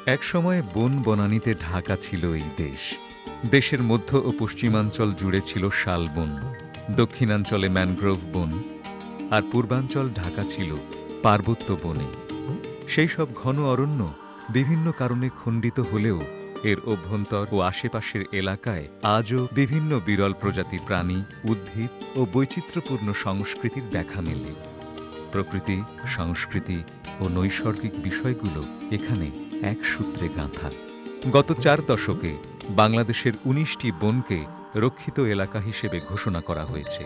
একসময় বন বনানীতে ঢাকা ছিল এই দেশ। দেশের মধ্য ও পশ্চিমাঞ্চল জুড়ে ছিল শালবন, দক্ষিণাঞ্চলে ম্যানগ্রোভ বন, আর পূর্বাঞ্চল ঢাকা ছিল পার্বত্য বনে। সেই সব ঘন অরণ্য বিভিন্ন কারণে খণ্ডিত হলেও এর অভ্যন্তর ও আশেপাশের এলাকায় আজও বিভিন্ন বিরল প্রজাতির প্রাণী, উদ্ভিদ ও বৈচিত্র্যপূর্ণ সংস্কৃতির দেখা মেলে। প্রকৃতি, সংস্কৃতি ও নৈসর্গিক বিষয়গুলো এখানে এক সূত্রে গাঁথা। গত ৪ দশকে বাংলাদেশের ১৯টি বনকে রক্ষিত এলাকা হিসেবে ঘোষণা করা হয়েছে।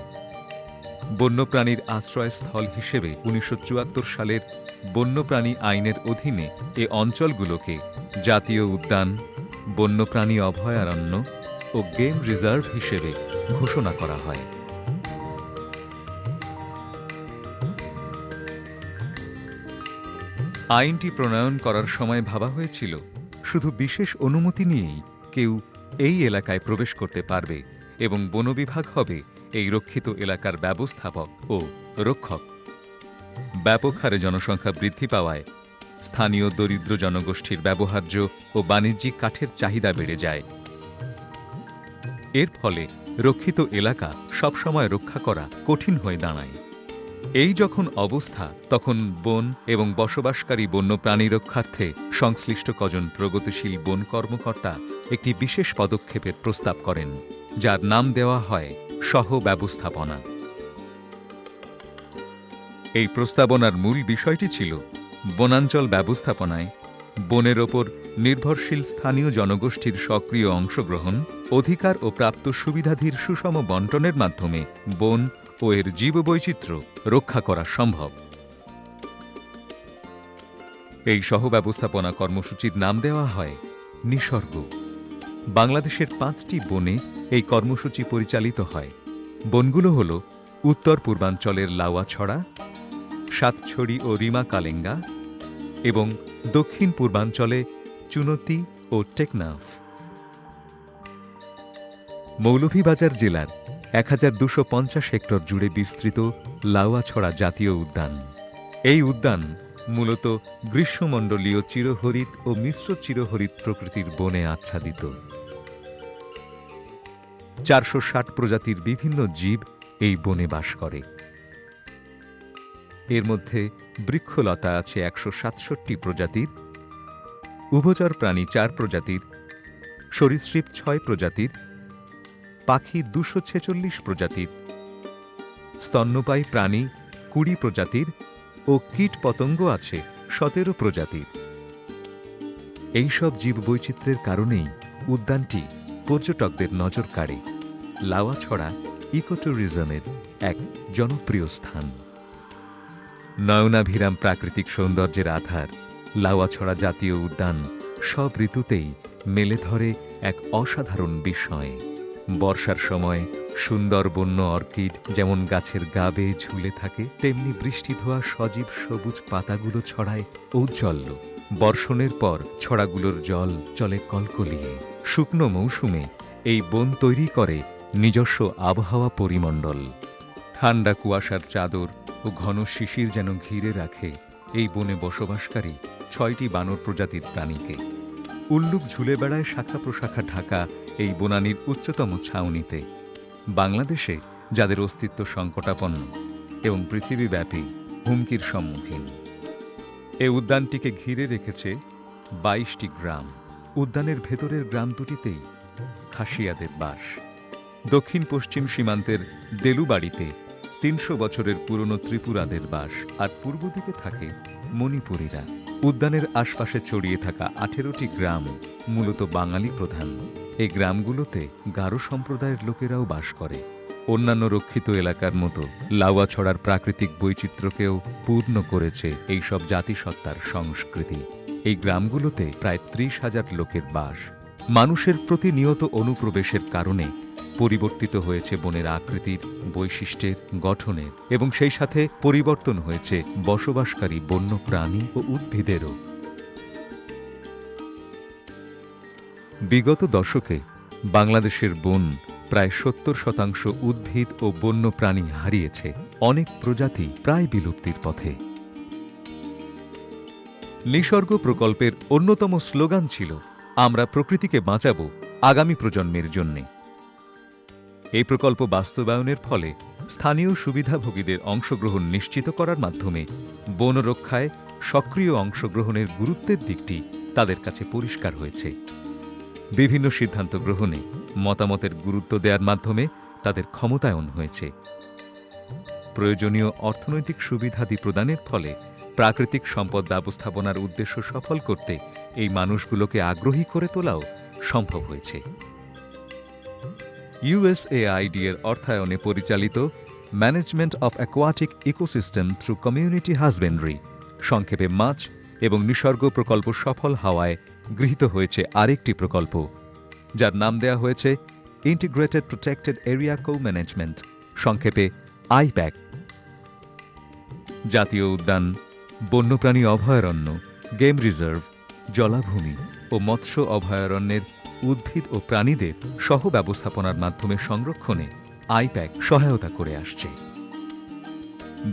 বন্যপ্রাণীর আশ্রয়স্থল হিসেবে ১৯৭৪ সালের বন্যপ্রাণী আইনের অধীনে এ অঞ্চলগুলোকে জাতীয় উদ্যান, বন্যপ্রাণী অভয়ারণ্য ও গেম রিজার্ভ হিসেবে ঘোষণা করা হয়। আইনটি প্রণয়ন করার সময় ভাবা হয়েছিল শুধু বিশেষ অনুমতি নিয়েই কেউ এই এলাকায় প্রবেশ করতে পারবে এবং বন বিভাগ হবে এই রক্ষিত এলাকার ব্যবস্থাপক ও রক্ষক। ব্যাপক হারে জনসংখ্যা বৃদ্ধি পাওয়ায় স্থানীয় দরিদ্র জনগোষ্ঠীর ব্যবহার্য ও বাণিজ্যিক কাঠের চাহিদা বেড়ে যায়। এর ফলে রক্ষিত এলাকা সবসময় রক্ষা করা কঠিন হয়ে দাঁড়ায়। এই যখন অবস্থা, তখন বন এবং বসবাসকারী বন্যপ্রাণী রক্ষার্থে সংশ্লিষ্ট কজন প্রগতিশীল বন কর্মকর্তা একটি বিশেষ পদক্ষেপের প্রস্তাব করেন, যার নাম দেওয়া হয় সহ ব্যবস্থাপনা। এই প্রস্তাবনার মূল বিষয়টি ছিল বনাঞ্চল ব্যবস্থাপনায় বনের ওপর নির্ভরশীল স্থানীয় জনগোষ্ঠীর সক্রিয় অংশগ্রহণ, অধিকার ও প্রাপ্ত সুবিধাদির সুষম বণ্টনের মাধ্যমে বন ও এর জীববৈচিত্র্য রক্ষা করা সম্ভব। এই সহব্যবস্থাপনা কর্মসূচির নাম দেওয়া হয় নিসর্গ। বাংলাদেশের ৫টি বনে এই কর্মসূচি পরিচালিত হয়। বনগুলো হল উত্তর পূর্বাঞ্চলের লাউয়াছড়া, সাতছড়ি ও রিমা কালেঙ্গা এবং দক্ষিণ পূর্বাঞ্চলে চুনতি ও টেকনাফ। মৌলভীবাজার জেলার ১২৫০ হেক্টর জুড়ে বিস্তৃত লাউয়াছড়া জাতীয় উদ্যান। এই উদ্যান মূলত গ্রীষ্মমণ্ডলীয় চিরহরিৎ ও মিশ্র চিরহরিৎ প্রকৃতির বনে আচ্ছাদিত। ৪৬০ প্রজাতির বিভিন্ন জীব এই বনে বাস করে। এর মধ্যে বৃক্ষলতা আছে ১৬৭ প্রজাতির, উভচর প্রাণী ৪ প্রজাতির, সরীসৃপ ৬ প্রজাতির, পাখি ২৪৬ প্রজাতির, স্তন্যপায়ী প্রাণী ২০ প্রজাতির ও কীট পতঙ্গ আছে ১৭ প্রজাতির। এইসব জীববৈচিত্র্যের কারণেই উদ্যানটি পর্যটকদের নজর কাড়ে। লাউয়াছড়া ইকোট্যুরিজমের এক জনপ্রিয় স্থান। নয়নাভিরাম প্রাকৃতিক সৌন্দর্যের আধার লাউয়াছড়া জাতীয় উদ্যান সব ঋতুতেই মেলে ধরে এক অসাধারণ বিস্ময়। বর্ষার সময় সুন্দর বন্য অর্কিড যেমন গাছের গা বেয়ে ঝুলে থাকে, তেমনি বৃষ্টি ধোয়া সজীব সবুজ পাতাগুলো ছড়ায় ঔজ্জ্বল্য। বর্ষণের পর ছড়াগুলোর জল চলে কলকলিয়ে। শুকনো মৌসুমে এই বন তৈরি করে নিজস্ব আবহাওয়া পরিমণ্ডল। ঠান্ডা কুয়াশার চাদর ও ঘন শিশির যেন ঘিরে রাখে এই বনে বসবাসকারী ৬টি বানর প্রজাতির প্রাণীকে। উল্লুক ঝুলে বেড়ায় শাখা প্রশাখা ঢাকা এই বনানীর উচ্চতম ছাউনিতে। বাংলাদেশে যাদের অস্তিত্ব সংকটাপন্ন এবং পৃথিবীব্যাপী হুমকির সম্মুখীন। এ উদ্যানটিকে ঘিরে রেখেছে ২২টি গ্রাম। উদ্যানের ভেতরের গ্রাম দুটিতেই খাসিয়াদের বাস। দক্ষিণ পশ্চিম সীমান্তের দেলুবাড়িতে ৩০০ বছরের পুরনো ত্রিপুরাদের বাস, আর পূর্ব দিকে থাকে মণিপুরীরা। উদ্যানের আশপাশে ছড়িয়ে থাকা ১৮টি গ্রাম মূলত বাঙালি প্রধান। এই গ্রামগুলোতে গারো সম্প্রদায়ের লোকেরাও বাস করে। অন্যান্য রক্ষিত এলাকার মতো লাউয়াছড়ার প্রাকৃতিক বৈচিত্র্যকেও পূর্ণ করেছে এইসব জাতিসত্তার সংস্কৃতি। এই গ্রামগুলোতে প্রায় ৩০,০০০ লোকের বাস। মানুষের প্রতিনিয়ত অনুপ্রবেশের কারণে পরিবর্তিত হয়েছে বনের আকৃতির, বৈশিষ্ট্যের, গঠনের এবং সেই সাথে পরিবর্তন হয়েছে বসবাসকারী বন্য প্রাণী ও উদ্ভিদেরও। বিগত দশকে বাংলাদেশের বন প্রায় ৭০% উদ্ভিদ ও বন্য প্রাণী হারিয়েছে। অনেক প্রজাতি প্রায় বিলুপ্তির পথে। নিসর্গ প্রকল্পের অন্যতম স্লোগান ছিল, আমরা প্রকৃতিকে বাঁচাবো আগামী প্রজন্মের জন্যে। এই প্রকল্প বাস্তবায়নের ফলে স্থানীয় সুবিধাভোগীদের অংশগ্রহণ নিশ্চিত করার মাধ্যমে বন রক্ষায় সক্রিয় অংশগ্রহণের গুরুত্বের দিকটি তাদের কাছে পরিষ্কার হয়েছে। বিভিন্ন সিদ্ধান্ত গ্রহণে মতামতের গুরুত্ব দেওয়ার মাধ্যমে তাদের ক্ষমতায়ন হয়েছে। প্রয়োজনীয় অর্থনৈতিক সুবিধাদি প্রদানের ফলে প্রাকৃতিক সম্পদ ব্যবস্থাপনার উদ্দেশ্য সফল করতে এই মানুষগুলোকে আগ্রহী করে তোলাও সম্ভব হয়েছে। USAID এর অর্থায়নে পরিচালিত management of aquatic ecosystem through community husbandry, সংক্ষেপে মাছ এবং নিসর্গ প্রকল্প সফল হওয়ায় গৃহীত হয়েছে আরেকটি প্রকল্প, যার নাম দেওয়া হয়েছে ইন্টিগ্রেটেড প্রোটেক্টেড এরিয়া কো-ম্যানেজমেন্ট, সংক্ষেপে আইপ্যাক। জাতীয় উদ্যান, বন্যপ্রাণী অভয়ারণ্য, গেম রিজার্ভ, জলাভূমি ও মৎস্য অভয়ারণ্যের উদ্ভিদ ও প্রাণীদের সহ ব্যবস্থাপনার মাধ্যমে সংরক্ষণে আইপ্যাক সহায়তা করে আসছে।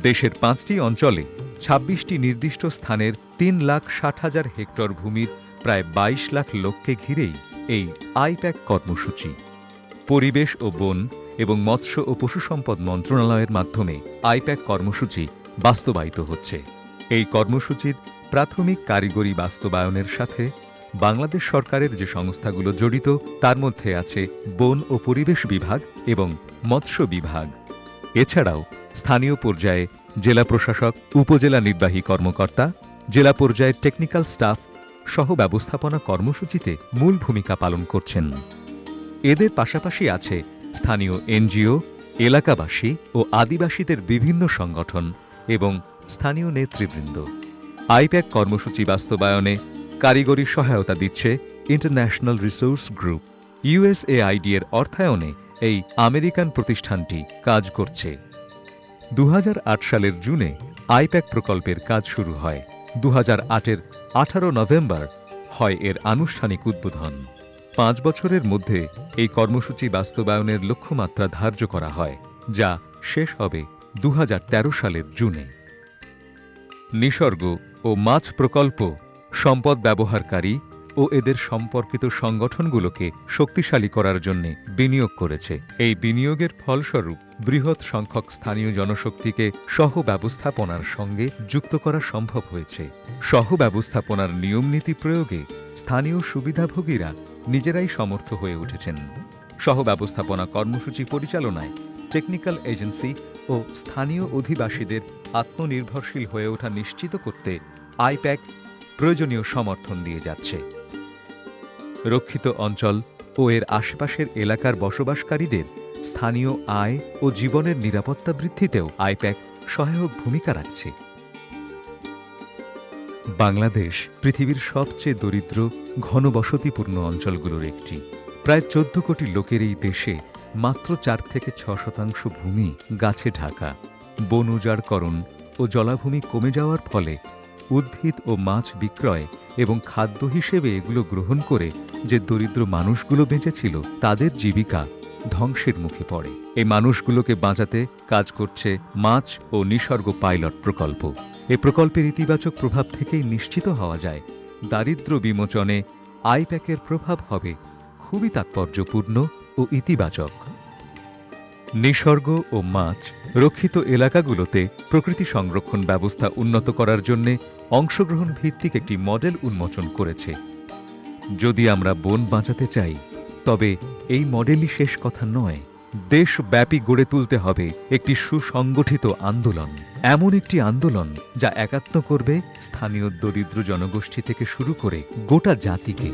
দেশের 5টি অঞ্চলে 26টি নির্দিষ্ট স্থানের 3,60,000 হেক্টর ভূমির প্রায় 22 লাখ লোককে ঘিরেই এই আইপ্যাক কর্মসূচি। পরিবেশ ও বন এবং মৎস্য ও পশু সম্পদ মন্ত্রণালয়ের মাধ্যমে আইপ্যাক কর্মসূচি বাস্তবায়িত হচ্ছে। এই কর্মসূচির প্রাথমিক কারিগরি বাস্তবায়নের সাথে বাংলাদেশ সরকারের যে সংস্থাগুলো জড়িত তার মধ্যে আছে বন ও পরিবেশ বিভাগ এবং মৎস্য বিভাগ। এছাড়াও স্থানীয় পর্যায়ে জেলা প্রশাসক, উপজেলা নির্বাহী কর্মকর্তা, জেলা পর্যায়ের টেকনিক্যাল স্টাফ সহ ব্যবস্থাপনা কর্মসূচিতে মূল ভূমিকা পালন করছেন। এদের পাশাপাশি আছে স্থানীয় এনজিও, এলাকাবাসী ও আদিবাসীদের বিভিন্ন সংগঠন এবং স্থানীয় নেতৃবৃন্দ। আইপ্যাক কর্মসূচি বাস্তবায়নে কারিগরি সহায়তা দিচ্ছে ইন্টারন্যাশনাল রিসোর্স গ্রুপ। USAID এর অর্থায়নে এই আমেরিকান প্রতিষ্ঠানটি কাজ করছে। 2008 সালের জুনে আইপ্যাক প্রকল্পের কাজ শুরু হয়। 2008-এর 18 নভেম্বর হয় এর আনুষ্ঠানিক উদ্বোধন। 5 বছরের মধ্যে এই কর্মসূচি বাস্তবায়নের লক্ষ্যমাত্রা ধার্য করা হয়, যা শেষ হবে 2013 সালের জুনে। নিসর্গ ও মাছ প্রকল্প সম্পদ ব্যবহারকারী ও এদের সম্পর্কিত সংগঠনগুলোকে শক্তিশালী করার জন্য বিনিয়োগ করেছে। এই বিনিয়োগের ফলস্বরূপ বৃহৎ সংখ্যক স্থানীয় জনশক্তিকে সহ ব্যবস্থাপনার সঙ্গে যুক্ত করা সম্ভব হয়েছে। সহ ব্যবস্থাপনার নিয়মনীতি প্রয়োগে স্থানীয় সুবিধাভোগীরা নিজেরাই সমর্থ হয়ে উঠেছেন। সহ ব্যবস্থাপনা কর্মসূচি পরিচালনায় টেকনিক্যাল এজেন্সি ও স্থানীয় অধিবাসীদের আত্মনির্ভরশীল হয়ে ওঠা নিশ্চিত করতে আইপ্যাক প্রয়োজনীয় সমর্থন দিয়ে যাচ্ছে। রক্ষিত অঞ্চল ও এর আশেপাশের এলাকার বসবাসকারীদের স্থানীয় আয় ও জীবনের নিরাপত্তা বৃদ্ধিতেও আইপ্যাক সহায়ক ভূমিকা রাখছে। বাংলাদেশ পৃথিবীর সবচেয়ে দরিদ্র ঘনবসতিপূর্ণ অঞ্চলগুলোর একটি। প্রায় 14 কোটি লোকের এই দেশে মাত্র 4 থেকে 6% ভূমি গাছে ঢাকা। বন উজাড়করণ ও জলাভূমি কমে যাওয়ার ফলে উদ্ভিদ ও মাছ বিক্রয় এবং খাদ্য হিসেবে এগুলো গ্রহণ করে যে দরিদ্র মানুষগুলো বেঁচেছিল তাদের জীবিকা ধ্বংসের মুখে পড়ে। এই মানুষগুলোকে বাঁচাতে কাজ করছে মাছ ও নিসর্গ পাইলট প্রকল্প। এই প্রকল্পের ইতিবাচক প্রভাব থেকেই নিশ্চিত হওয়া যায় দারিদ্র্য বিমোচনে আইপ্যাকের প্রভাব হবে খুবই তাৎপর্যপূর্ণ ও ইতিবাচক। নিসর্গ ও মাছ রক্ষিত এলাকাগুলোতে প্রকৃতি সংরক্ষণ ব্যবস্থা উন্নত করার জন্য অংশগ্রহণ ভিত্তিক একটি মডেল উন্মোচন করেছে। যদি আমরা বন বাঁচাতে চাই তবে এই মডেলই শেষ কথা নয়। দেশব্যাপী গড়ে তুলতে হবে একটি সুসংগঠিত আন্দোলন, এমন একটি আন্দোলন যা একাত্ম করবে স্থানীয় দরিদ্র জনগোষ্ঠী থেকে শুরু করে গোটা জাতিকে।